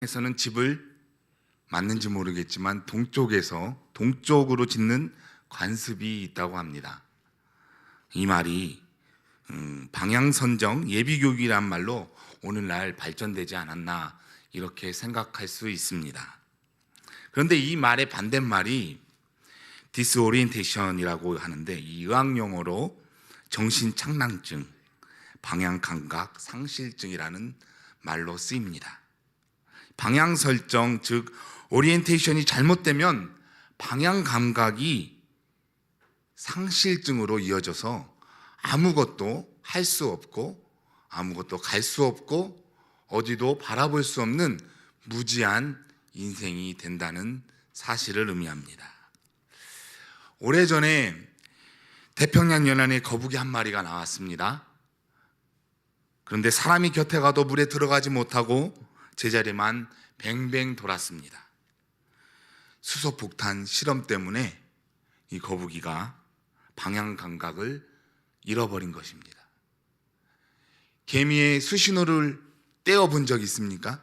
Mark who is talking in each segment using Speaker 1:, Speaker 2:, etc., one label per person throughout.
Speaker 1: 에서는 집을 맞는지 모르겠지만 동쪽으로 짓는 관습이 있다고 합니다. 이 말이 방향선정 예비교육이란 말로 오늘날 발전되지 않았나 이렇게 생각할 수 있습니다. 그런데 이 말의 반대말이 디스오리엔테이션이라고 하는데, 이 의학용어로 정신착란증, 방향감각 상실증이라는 말로 쓰입니다. 방향 설정, 즉 오리엔테이션이 잘못되면 방향 감각이 상실증으로 이어져서 아무것도 할 수 없고 아무것도 갈 수 없고 어디도 바라볼 수 없는 무지한 인생이 된다는 사실을 의미합니다. 오래전에 태평양 연안에 거북이 한 마리가 나왔습니다. 그런데 사람이 곁에 가도 물에 들어가지 못하고 제자리만 뱅뱅 돌았습니다. 수소폭탄 실험 때문에 이 거북이가 방향 감각을 잃어버린 것입니다. 개미의 수신호를 떼어본 적 있습니까?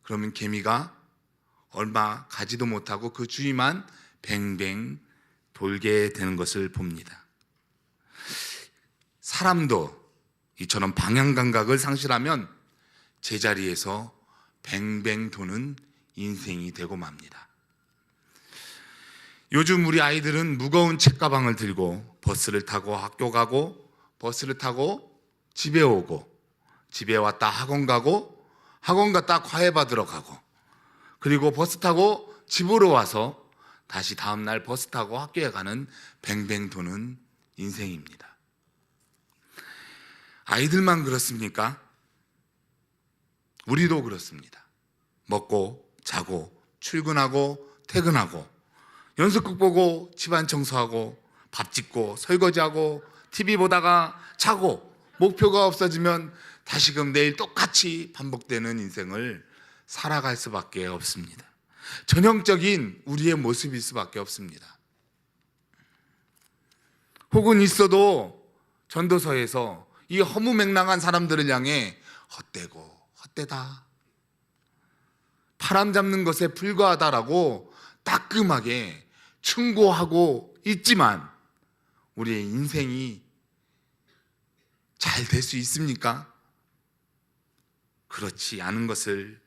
Speaker 1: 그러면 개미가 얼마 가지도 못하고 그 주위만 뱅뱅 돌게 되는 것을 봅니다. 사람도 이처럼 방향 감각을 상실하면 제자리에서 뱅뱅 도는 인생이 되고 맙니다. 요즘 우리 아이들은 무거운 책가방을 들고 버스를 타고 학교 가고, 버스를 타고 집에 오고, 집에 왔다 학원 가고, 학원 갔다 과외 받으러 가고, 그리고 버스 타고 집으로 와서 다시 다음날 버스 타고 학교에 가는 뱅뱅 도는 인생입니다. 아이들만 그렇습니까? 우리도 그렇습니다. 먹고 자고 출근하고 퇴근하고 연습극 보고 집안 청소하고 밥 짓고 설거지하고 TV 보다가 자고, 목표가 없어지면 다시금 내일 똑같이 반복되는 인생을 살아갈 수밖에 없습니다. 전형적인 우리의 모습일 수밖에 없습니다. 혹은 있어도 전도서에서 이 허무맹랑한 사람들을 향해 헛되고 헛되다, 바람 잡는 것에 불과하다라고 따끔하게 충고하고 있지만 우리의 인생이 잘 될 수 있습니까? 그렇지 않은 것을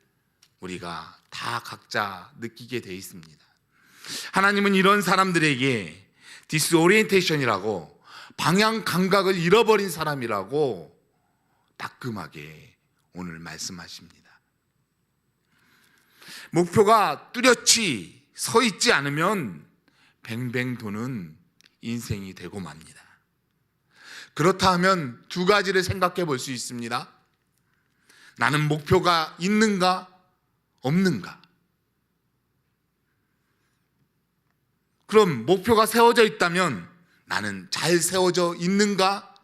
Speaker 1: 우리가 다 각자 느끼게 돼 있습니다. 하나님은 이런 사람들에게 디스오리엔테이션이라고, 방향 감각을 잃어버린 사람이라고 따끔하게 오늘 말씀하십니다. 목표가 뚜렷이 서 있지 않으면 뱅뱅 도는 인생이 되고 맙니다. 그렇다 하면 두 가지를 생각해 볼 수 있습니다. 나는 목표가 있는가 없는가? 그럼 목표가 세워져 있다면 나는 잘 세워져 있는가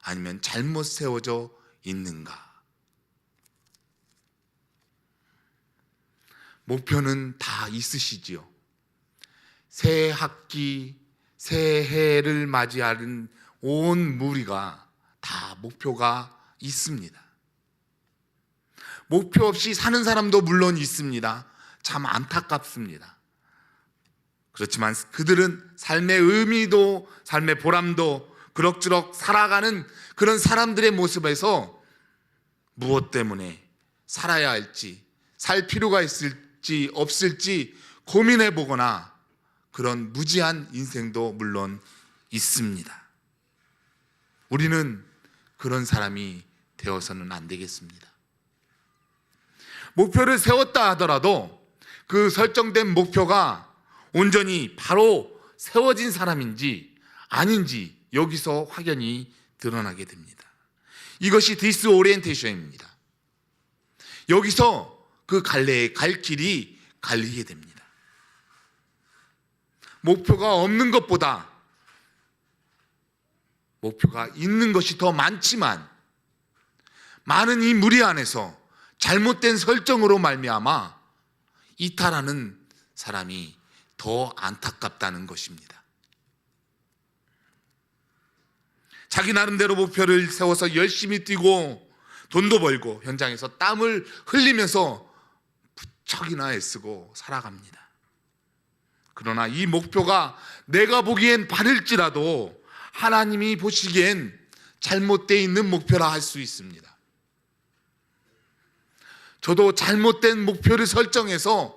Speaker 1: 아니면 잘못 세워져 있는가? 목표는 다 있으시지요. 새 학기, 새 해를 맞이하는 온 무리가 다 목표가 있습니다. 목표 없이 사는 사람도 물론 있습니다. 참 안타깝습니다. 그렇지만 그들은 삶의 의미도 삶의 보람도 그럭저럭 살아가는 그런 사람들의 모습에서 무엇 때문에 살아야 할지, 살 필요가 있을지 없을지 고민해 보거나 그런 무지한 인생도 물론 있습니다. 우리는 그런 사람이 되어서는 안 되겠습니다. 목표를 세웠다 하더라도 그 설정된 목표가 온전히 바로 세워진 사람인지 아닌지 여기서 확연히 드러나게 됩니다. 이것이 디스오리엔테이션입니다. 여기서 그 갈래의 갈 길이 갈리게 됩니다. 목표가 없는 것보다 목표가 있는 것이 더 많지만, 많은 이 무리 안에서 잘못된 설정으로 말미암아 이탈하는 사람이 더 안타깝다는 것입니다. 자기 나름대로 목표를 세워서 열심히 뛰고 돈도 벌고 현장에서 땀을 흘리면서 척이나 애쓰고 살아갑니다. 그러나 이 목표가 내가 보기엔 바를지라도 하나님이 보시기엔 잘못되어 있는 목표라 할 수 있습니다. 저도 잘못된 목표를 설정해서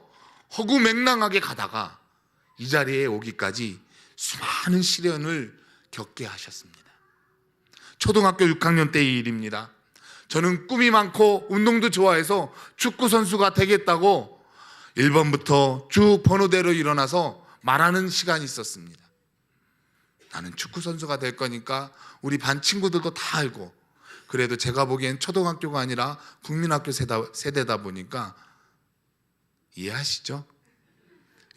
Speaker 1: 허구맹랑하게 가다가 이 자리에 오기까지 수많은 시련을 겪게 하셨습니다. 초등학교 6학년 때의 일입니다. 저는 꿈이 많고 운동도 좋아해서 축구 선수가 되겠다고 1번부터 쭉 번호대로 일어나서 말하는 시간이 있었습니다. 나는 축구 선수가 될 거니까 우리 반 친구들도 다 알고, 그래도 제가 보기엔 초등학교가 아니라 국민학교 세대다 보니까 이해하시죠?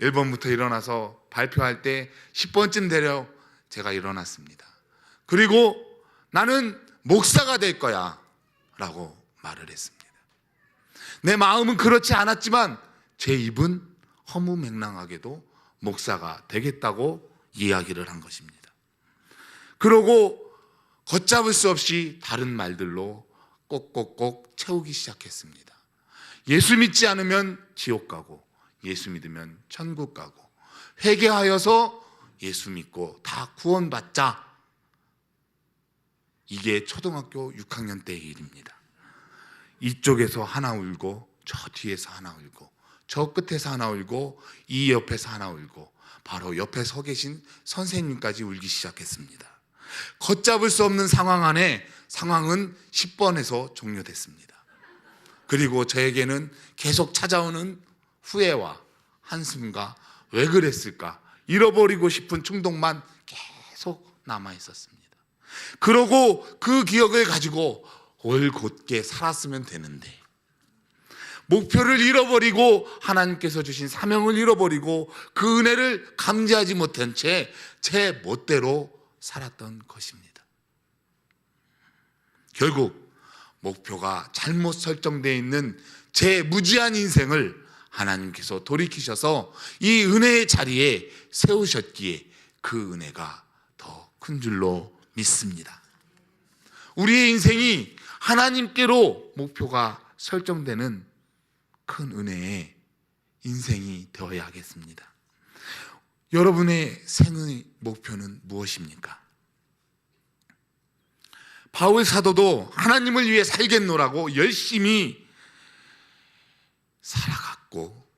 Speaker 1: 1번부터 일어나서 발표할 때 10번쯤 되려 제가 일어났습니다. 그리고 나는 목사가 될 거야 라고 말을 했습니다. 내 마음은 그렇지 않았지만 제 입은 허무맹랑하게도 목사가 되겠다고 이야기를 한 것입니다. 그러고 걷잡을 수 없이 다른 말들로 꼭꼭꼭 채우기 시작했습니다. 예수 믿지 않으면 지옥 가고, 예수 믿으면 천국 가고, 회개하여서 예수 믿고 다 구원받자. 이게 초등학교 6학년 때의 일입니다. 이쪽에서 하나 울고, 저 뒤에서 하나 울고, 저 끝에서 하나 울고, 이 옆에서 하나 울고, 바로 옆에 서 계신 선생님까지 울기 시작했습니다. 걷잡을 수 없는 상황 안에 상황은 10번에서 종료됐습니다. 그리고 저에게는 계속 찾아오는 후회와 한숨과 왜 그랬을까, 잃어버리고 싶은 충동만 계속 남아 있었습니다. 그러고 그 기억을 가지고 올곧게 살았으면 되는데, 목표를 잃어버리고 하나님께서 주신 사명을 잃어버리고 그 은혜를 감지하지 못한 채 제 멋대로 살았던 것입니다. 결국 목표가 잘못 설정되어 있는 제 무지한 인생을 하나님께서 돌이키셔서 이 은혜의 자리에 세우셨기에 그 은혜가 더 큰 줄로 믿습니다. 우리의 인생이 하나님께로 목표가 설정되는 큰 은혜의 인생이 되어야 하겠습니다. 여러분의 생의 목표는 무엇입니까? 바울 사도도 하나님을 위해 살겠노라고 열심히 살아갔고,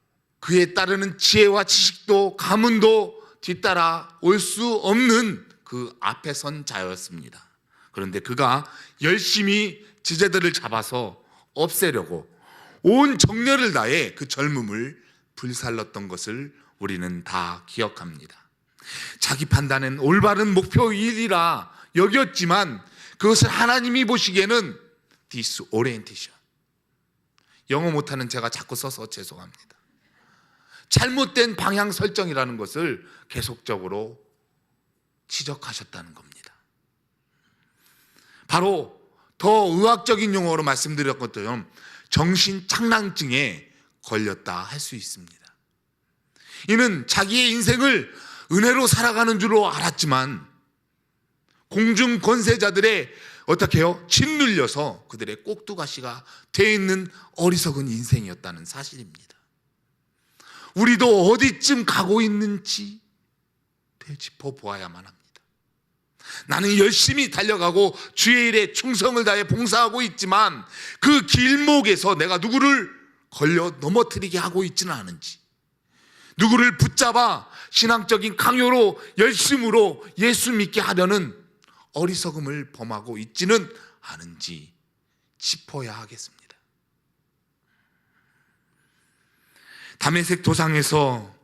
Speaker 1: 그에 따르는 지혜와 지식도 가문도 뒤따라 올 수 없는 그 앞에 선 자였습니다. 그런데 그가 열심히 지제들을 잡아서 없애려고 온 정열을 다해 그 젊음을 불살랐던 것을 우리는 다 기억합니다. 자기 판단은 올바른 목표일이라 여겼지만 그것을 하나님이 보시기에는 disorientation, 영어 못하는 제가 자꾸 써서 죄송합니다. 잘못된 방향 설정이라는 것을 계속적으로 지적하셨다는 겁니다. 바로 더 의학적인 용어로 말씀드렸던 것처럼 정신착란증에 걸렸다 할 수 있습니다. 이는 자기의 인생을 은혜로 살아가는 줄로 알았지만 공중 권세자들의 어떻게 해요? 짓눌려서 그들의 꼭두가시가 되어 있는 어리석은 인생이었다는 사실입니다. 우리도 어디쯤 가고 있는지 되짚어 보아야만 합니다. 나는 열심히 달려가고 주의 일에 충성을 다해 봉사하고 있지만 그 길목에서 내가 누구를 걸려 넘어뜨리게 하고 있지는 않은지, 누구를 붙잡아 신앙적인 강요로 열심으로 예수 믿게 하려는 어리석음을 범하고 있지는 않은지 짚어야 하겠습니다. 다메섹 도상에서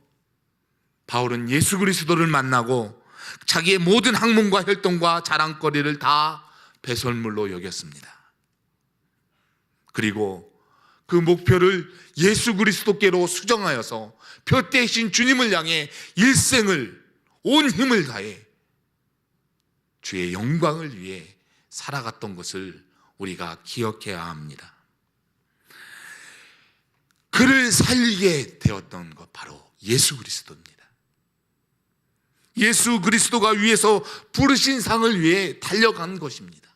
Speaker 1: 바울은 예수 그리스도를 만나고 자기의 모든 학문과 혈통과 자랑거리를 다 배설물로 여겼습니다. 그리고 그 목표를 예수 그리스도께로 수정하여서 표대신 주님을 향해 일생을 온 힘을 다해 주의 영광을 위해 살아갔던 것을 우리가 기억해야 합니다. 그를 살리게 되었던 것 바로 예수 그리스도입니다. 예수 그리스도가 위에서 부르신 상을 위해 달려간 것입니다.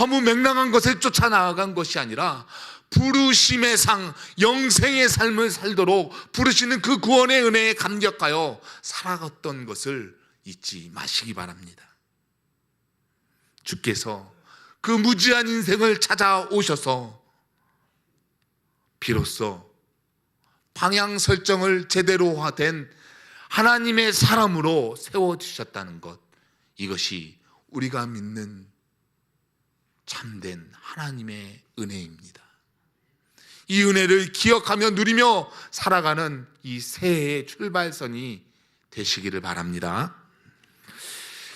Speaker 1: 허무맹랑한 것을 쫓아 나아간 것이 아니라 부르심의 상, 영생의 삶을 살도록 부르시는 그 구원의 은혜에 감격하여 살아갔던 것을 잊지 마시기 바랍니다. 주께서 그 무지한 인생을 찾아오셔서 비로소 방향 설정을 제대로 된 하나님의 사람으로 세워주셨다는 것, 이것이 우리가 믿는 참된 하나님의 은혜입니다. 이 은혜를 기억하며 누리며 살아가는 이 새해의 출발선이 되시기를 바랍니다.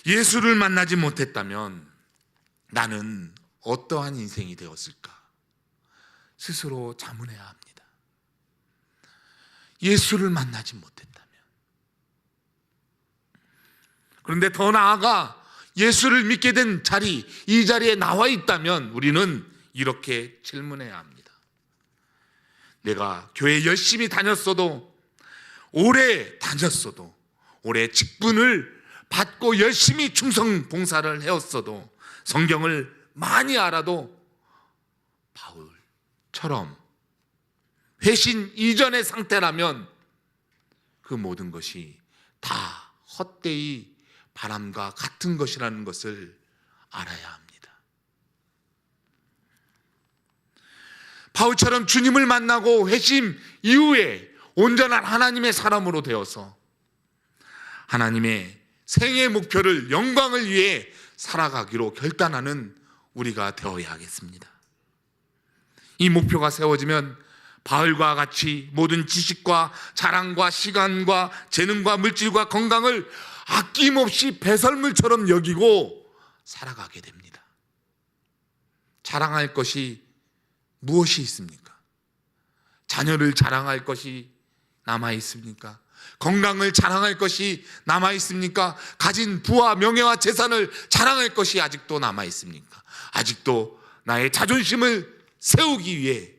Speaker 1: 예수를 만나지 못했다면 나는 어떠한 인생이 되었을까? 스스로 자문해야 합니다. 예수를 만나지 못했다면. 그런데 더 나아가 예수를 믿게 된 자리, 이 자리에 나와 있다면 우리는 이렇게 질문해야 합니다. 내가 교회 열심히 다녔어도, 오래 다녔어도, 오래 직분을 받고 열심히 충성 봉사를 해왔어도, 성경을 많이 알아도 바울처럼 회신 이전의 상태라면 그 모든 것이 다 헛되이 바람과 같은 것이라는 것을 알아야 합니다. 바울처럼 주님을 만나고 회심 이후에 온전한 하나님의 사람으로 되어서 하나님의 생애 목표를, 영광을 위해 살아가기로 결단하는 우리가 되어야 하겠습니다. 이 목표가 세워지면 바울과 같이 모든 지식과 자랑과 시간과 재능과 물질과 건강을 아낌없이 배설물처럼 여기고 살아가게 됩니다. 자랑할 것이 무엇이 있습니까? 자녀를 자랑할 것이 남아 있습니까? 건강을 자랑할 것이 남아 있습니까? 가진 부와 명예와 재산을 자랑할 것이 아직도 남아 있습니까? 아직도 나의 자존심을 세우기 위해,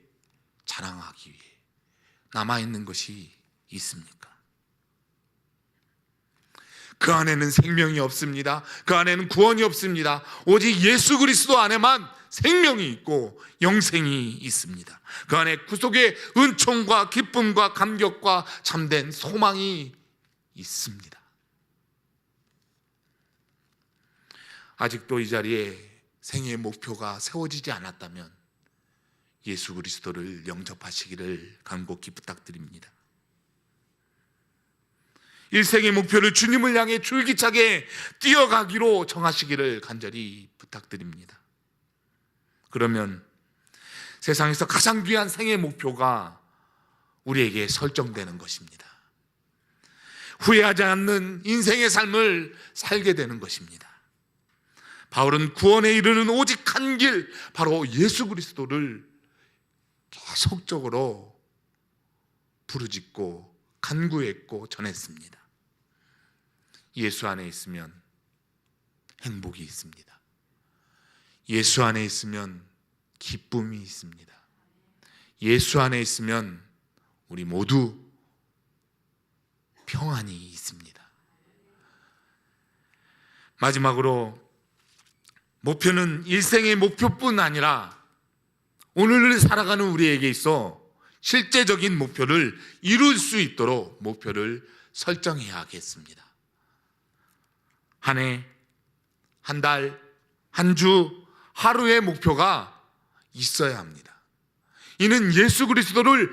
Speaker 1: 자랑하기 위해 남아 있는 것이 있습니까? 그 안에는 생명이 없습니다. 그 안에는 구원이 없습니다. 오직 예수 그리스도 안에만 생명이 있고 영생이 있습니다. 그 안에 구속의 은총과 기쁨과 감격과 참된 소망이 있습니다. 아직도 이 자리에 생애의 목표가 세워지지 않았다면 예수 그리스도를 영접하시기를 간곡히 부탁드립니다. 일생의 목표를 주님을 향해 줄기차게 뛰어가기로 정하시기를 간절히 부탁드립니다. 그러면 세상에서 가장 귀한 생애 목표가 우리에게 설정되는 것입니다. 후회하지 않는 인생의 삶을 살게 되는 것입니다. 바울은 구원에 이르는 오직 한 길, 바로 예수 그리스도를 계속적으로 부르짖고 간구했고 전했습니다. 예수 안에 있으면 행복이 있습니다. 예수 안에 있으면 기쁨이 있습니다. 예수 안에 있으면 우리 모두 평안이 있습니다. 마지막으로 목표는 일생의 목표뿐 아니라 오늘을 살아가는 우리에게 있어 실제적인 목표를 이룰 수 있도록 목표를 설정해야 하겠습니다. 한 해, 한 달, 한 주, 하루의 목표가 있어야 합니다. 이는 예수 그리스도를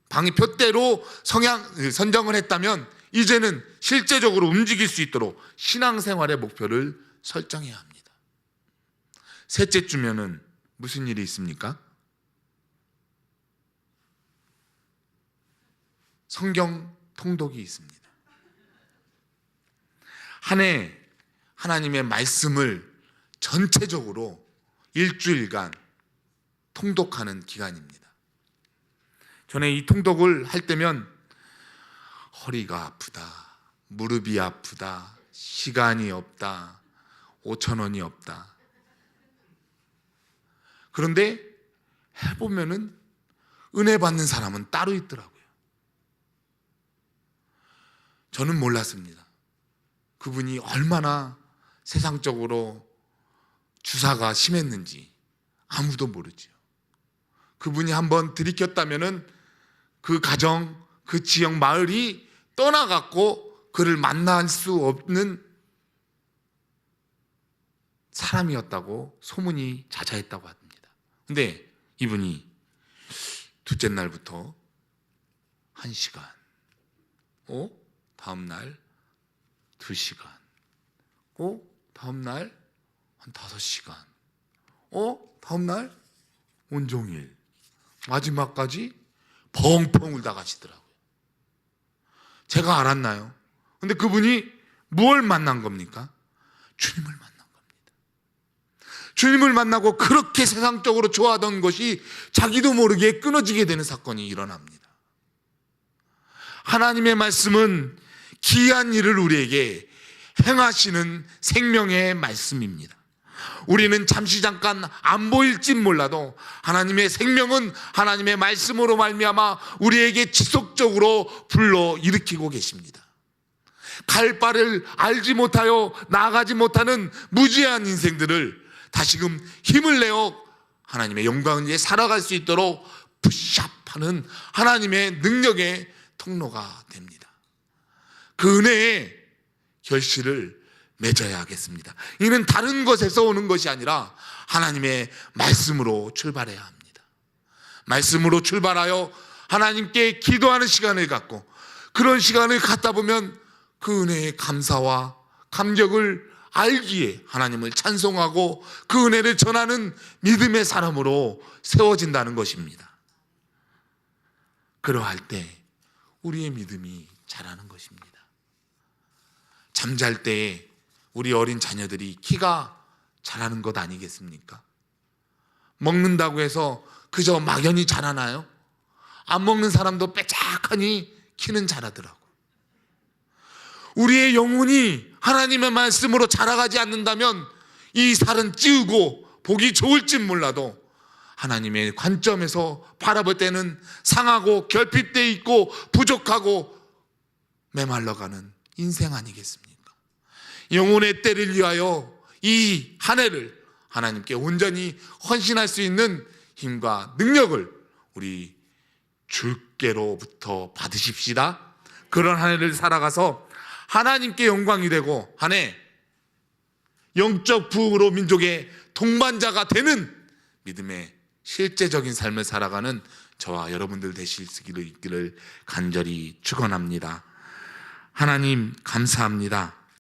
Speaker 1: 방향표대로 선정을 했다면 이제는 실제적으로 움직일 수 있도록 신앙생활의 목표를 설정해야 합니다. 셋째 주면은 무슨 일이 있습니까? 성경 통독이 있습니다. 한 해 하나님의 말씀을 전체적으로 일주일간 통독하는 기간입니다. 전에 이 통독을 할 때면 허리가 아프다, 무릎이 아프다, 시간이 없다, 5,000원이 없다. 그런데 해보면은 은혜 받는 사람은 따로 있더라고요. 저는 몰랐습니다. 그분이 얼마나 세상적으로 주사가 심했는지 아무도 모르죠. 그분이 한번 들이켰다면은 그 가정, 그 지역 마을이 떠나갔고 그를 만날 수 없는 사람이었다고 소문이 자자했다고 합니다. 근데 이분이 둘째 날부터 1시간, 다음 날 2시간, 다음 날 한 5시간, 다음 날 온종일, 마지막까지 펑펑 울다 가시더라고요. 제가 알았나요? 근데 그분이 무엇을 만난 겁니까? 주님을 만난 겁니다. 주님을 만나고 그렇게 세상적으로 좋아하던 것이 자기도 모르게 끊어지게 되는 사건이 일어납니다. 하나님의 말씀은 기이한 일을 우리에게 행하시는 생명의 말씀입니다. 우리는 잠시 잠깐 안 보일지 몰라도 하나님의 생명은 하나님의 말씀으로 말미암아 우리에게 지속적으로 불러일으키고 계십니다. 갈 바를 알지 못하여 나아가지 못하는 무지한 인생들을 다시금 힘을 내어 하나님의 영광을 위해 살아갈 수 있도록 푸시업하는 하나님의 능력의 통로가 됩니다. 그 은혜의 결실을 맺어야 하겠습니다. 이는 다른 것에서 오는 것이 아니라 하나님의 말씀으로 출발해야 합니다. 말씀으로 출발하여 하나님께 기도하는 시간을 갖고 그런 시간을 갖다 보면 그 은혜의 감사와 감격을 알기에 하나님을 찬송하고 그 은혜를 전하는 믿음의 사람으로 세워진다는 것입니다. 그러할 때 우리의 믿음이 자라는 것입니다. 잠잘 때에 우리 어린 자녀들이 키가 자라는 것 아니겠습니까? 먹는다고 해서 그저 막연히 자라나요? 안 먹는 사람도 빼짝하니 키는 자라더라고. 우리의 영혼이 하나님의 말씀으로 자라가지 않는다면 이 살은 찌우고 보기 좋을진 몰라도 하나님의 관점에서 바라볼 때는 상하고 결핍되어 있고 부족하고 메말라가는 인생 아니겠습니까? 영혼의 때를 위하여 이 한 해를 하나님께 온전히 헌신할 수 있는 힘과 능력을 우리 주께로부터 받으십시다. 그런 한 해를 살아가서 하나님께 영광이 되고 한 해 영적 부흥으로 민족의 동반자가 되는 믿음의 실제적인 삶을 살아가는 저와 여러분들 되실 수 있기를 간절히 축원합니다. 하나님 감사합니다.